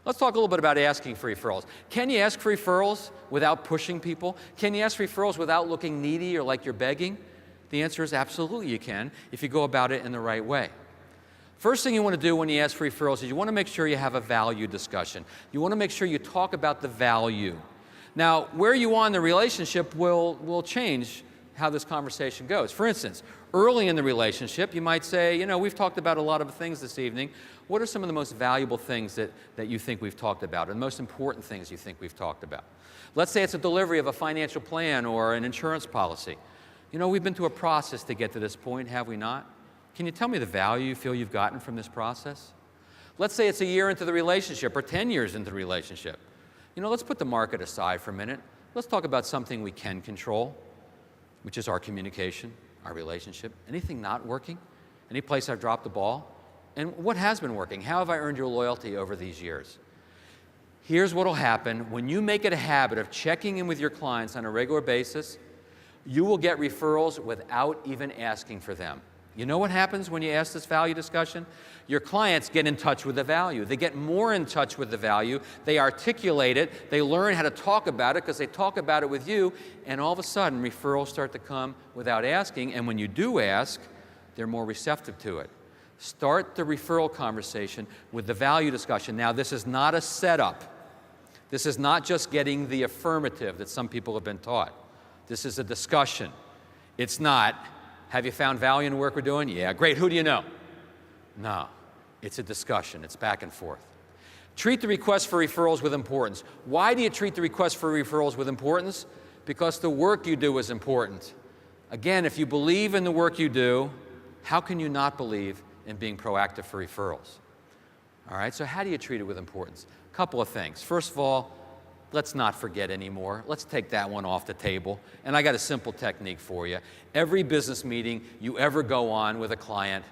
Let's talk a little bit about asking for referrals. Can you ask for referrals without pushing people? Can you ask for referrals without looking needy or like you're begging? The answer is absolutely you can if you go about it in the right way. First thing you want to do when you ask for referrals is you want to make sure you have a value discussion. You want to make sure you talk about the value. Now, where you are in the relationship will change how this conversation goes. For instance, early in the relationship, you might say, you know, we've talked about a lot of things this evening. What are some of the most valuable things that you think we've talked about, or the most important things you think we've talked about? Let's say it's a delivery of a financial plan or an insurance policy. You know, we've been through a process to get to this point, have we not? Can you tell me the value you feel you've gotten from this process? Let's say it's a year into the relationship or 10 years into the relationship. You know, let's put the market aside for a minute. Let's talk about something we can control, which is our communication, our relationship. Anything not working? Any place I've dropped the ball? And what has been working? How have I earned your loyalty over these years? Here's what will happen. When you make it a habit of checking in with your clients on a regular basis, you will get referrals without even asking for them. You know what happens when you ask this value discussion? Your clients get in touch with the value. They get more in touch with the value. They articulate it. They learn how to talk about it because they talk about it with you. And all of a sudden, referrals start to come without asking. And when you do ask, they're more receptive to it. Start the referral conversation with the value discussion. Now, this is not a setup. This is not just getting the affirmative that some people have been taught. This is a discussion. It's not, have you found value in the work we're doing? Yeah, great. Who do you know? No. It's a discussion. It's back and forth. Treat the request for referrals with importance. Why do you treat the request for referrals with importance? Because the work you do is important. Again, if you believe in the work you do, how can you not believe in being proactive for referrals? All right, so how do you treat it with importance? A couple of things. First of all, let's not forget anymore. Let's take that one off the table. And I got a simple technique for you. Every business meeting you ever go on with a client,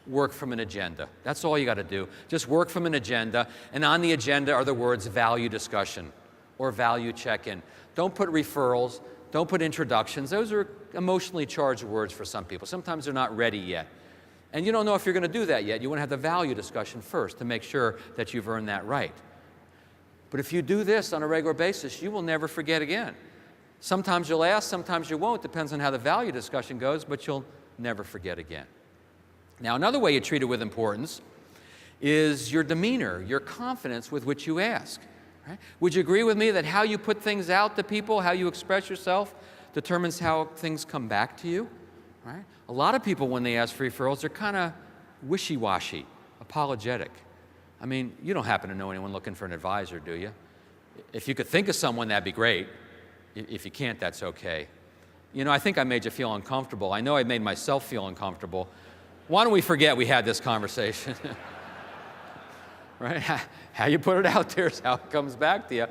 work from an agenda. That's all you got to do. Just work from an agenda. And on the agenda are the words value discussion or value check-in. Don't put referrals. Don't put introductions. Those are emotionally charged words for some people. Sometimes they're not ready yet. And you don't know if you're going to do that yet. You want to have the value discussion first to make sure that you've earned that right. But if you do this on a regular basis, you will never forget again. Sometimes you'll ask, sometimes you won't. Depends on how the value discussion goes, but you'll never forget again. Now, another way you treat it with importance is your demeanor, your confidence with which you ask. Right? Would you agree with me that how you put things out to people, how you express yourself, determines how things come back to you? Right? A lot of people, when they ask for referrals, they're kind of wishy-washy, apologetic. I mean, you don't happen to know anyone looking for an advisor, do you? If you could think of someone, that'd be great. If you can't, that's okay. You know, I think I made you feel uncomfortable. I know I made myself feel uncomfortable. Why don't we forget we had this conversation? Right? How you put it out there is how it comes back to you.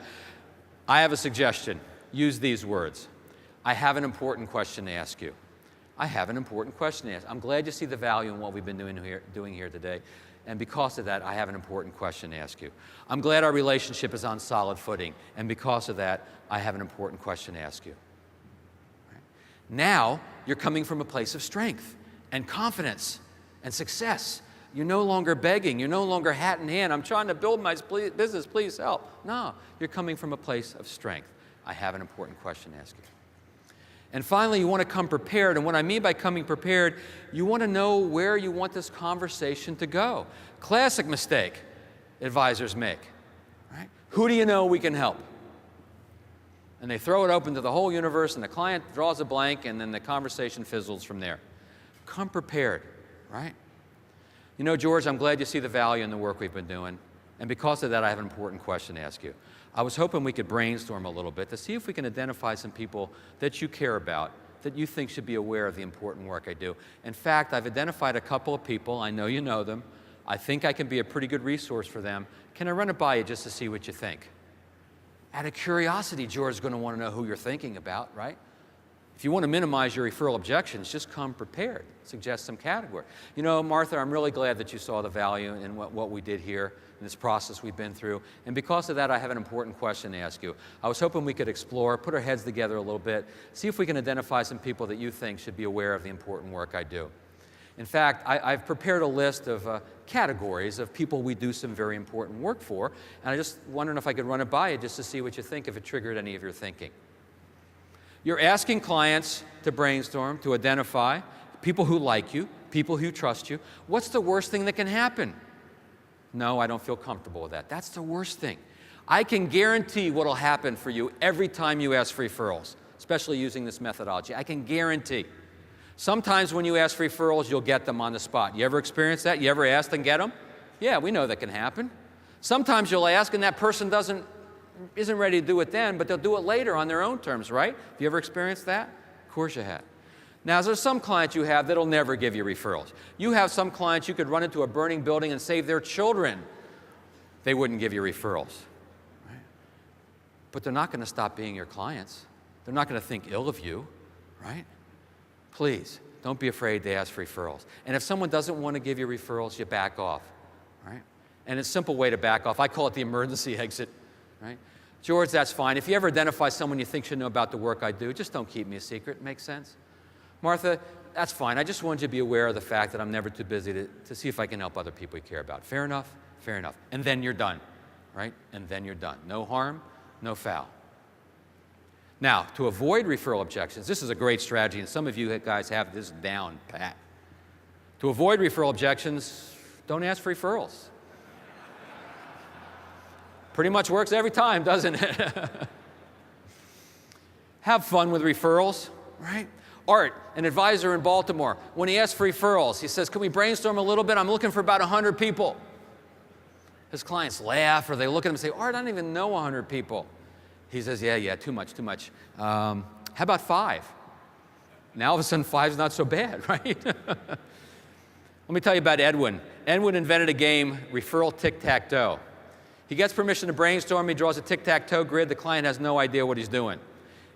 I have a suggestion. Use these words. I have an important question to ask you. I have an important question to ask. I'm glad you see the value in what we've been doing here today. And because of that, I have an important question to ask you. I'm glad our relationship is on solid footing. And because of that, I have an important question to ask you. Right? Now, you're coming from a place of strength and confidence and success. You're no longer begging. You're no longer hat in hand. I'm trying to build my business. Please help. No, you're coming from a place of strength. I have an important question to ask you. And finally, you want to come prepared. And what I mean by coming prepared, you want to know where you want this conversation to go. Classic mistake advisors make. Right? Who do you know we can help? And they throw it open to the whole universe, and the client draws a blank, and then the conversation fizzles from there. Come prepared, right? You know, George, I'm glad you see the value in the work we've been doing. And because of that, I have an important question to ask you. I was hoping we could brainstorm a little bit to see if we can identify some people that you care about, that you think should be aware of the important work I do. In fact, I've identified a couple of people. I know you know them. I think I can be a pretty good resource for them. Can I run it by you just to see what you think? Out of curiosity, George is going to want to know who you're thinking about, right? If you want to minimize your referral objections, just come prepared. Suggest some category. You know, Martha, I'm really glad that you saw the value in what we did here, in this process we've been through. And because of that, I have an important question to ask you. I was hoping we could explore, put our heads together a little bit, see if we can identify some people that you think should be aware of the important work I do. In fact, I've prepared a list of categories of people we do some very important work for, and I just wondering if I could run it by you just to see what you think, if it triggered any of your thinking. You're asking clients to brainstorm, to identify people who like you, people who trust you. What's the worst thing that can happen? No, I don't feel comfortable with that. That's the worst thing. I can guarantee what will happen for you every time you ask for referrals, especially using this methodology. I can guarantee. Sometimes when you ask for referrals, you'll get them on the spot. You ever experience that? You ever ask and get them? Yeah, we know that can happen. Sometimes you'll ask and that person isn't ready to do it then, but they'll do it later on their own terms, right? Have you ever experienced that? Of course you have. Now, there's some clients you have that'll never give you referrals. You have some clients you could run into a burning building and save their children. They wouldn't give you referrals. Right? But they're not going to stop being your clients. They're not going to think ill of you, right? Please, don't be afraid to ask for referrals. And if someone doesn't want to give you referrals, you back off, right? And it's a simple way to back off. I call it the emergency exit, right? George, that's fine. If you ever identify someone you think should know about the work I do, just don't keep me a secret. Make sense? Martha, that's fine. I just wanted you to be aware of the fact that I'm never too busy to see if I can help other people you care about. Fair enough? Fair enough. And then you're done, right? And then you're done. No harm, no foul. Now, to avoid referral objections, this is a great strategy, and some of you guys have this down pat. To avoid referral objections, don't ask for referrals. Pretty much works every time, doesn't it? Have fun with referrals, right? Art, an advisor in Baltimore, when he asks for referrals, he says, can we brainstorm a little bit? I'm looking for about 100 people. His clients laugh, or they look at him and say, Art, I don't even know 100 people. He says, yeah, too much. How about 5? Now all of a sudden 5's not so bad, right? Let me tell you about Edwin. Edwin invented a game, referral tic-tac-toe. He gets permission to brainstorm, he draws a tic-tac-toe grid, the client has no idea what he's doing.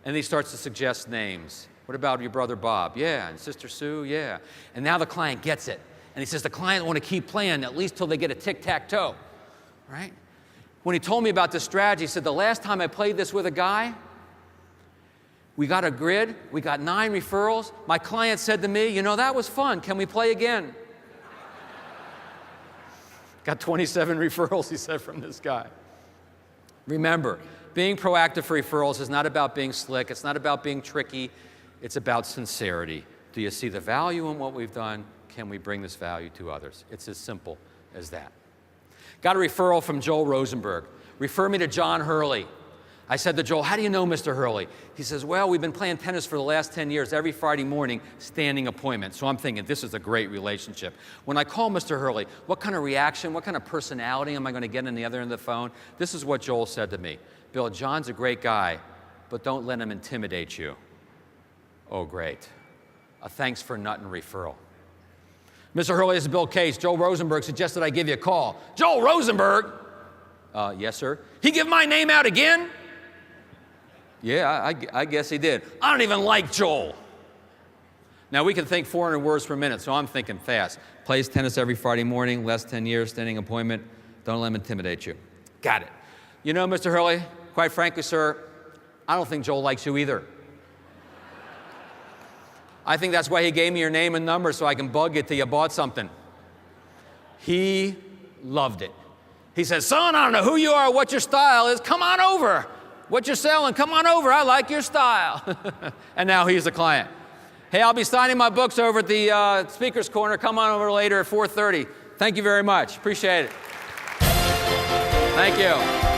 And he starts to suggest names. What about your brother Bob? Yeah, and sister Sue? Yeah. And now the client gets it. And he says the client want to keep playing at least till they get a tic-tac-toe, right? When he told me about this strategy, he said, the last time I played this with a guy, we got a grid, we got 9 referrals. My client said to me, you know, that was fun. Can we play again? Got 27 referrals, he said, from this guy. Remember, being proactive for referrals is not about being slick. It's not about being tricky. It's about sincerity. Do you see the value in what we've done? Can we bring this value to others? It's as simple as that. Got a referral from Joel Rosenberg. Refer me to John Hurley. I said to Joel, how do you know Mr. Hurley? He says, well, we've been playing tennis for the last 10 years, every Friday morning, standing appointment. So I'm thinking, this is a great relationship. When I call Mr. Hurley, what kind of reaction, what kind of personality am I going to get on the other end of the phone? This is what Joel said to me. Bill, John's a great guy, but don't let him intimidate you. Oh, great. A thanks for nothing referral. Mr. Hurley, this is Bill Case. Joel Rosenberg suggested I give you a call. Joel Rosenberg? Yes, sir. He give my name out again? Yeah, I guess he did. I don't even like Joel. Now, we can think 400 words per minute, so I'm thinking fast. Plays tennis every Friday morning, last 10 years, standing appointment. Don't let him intimidate you. Got it. You know, Mr. Hurley, quite frankly, sir, I don't think Joel likes you either. I think that's why he gave me your name and number so I can bug you till you bought something. He loved it. He says, son, I don't know who you are, what your style is. Come on over. What you're selling, come on over. I like your style. And now he's a client. Hey, I'll be signing my books over at the speaker's corner. Come on over later at 4:30. Thank you very much. Appreciate it. Thank you.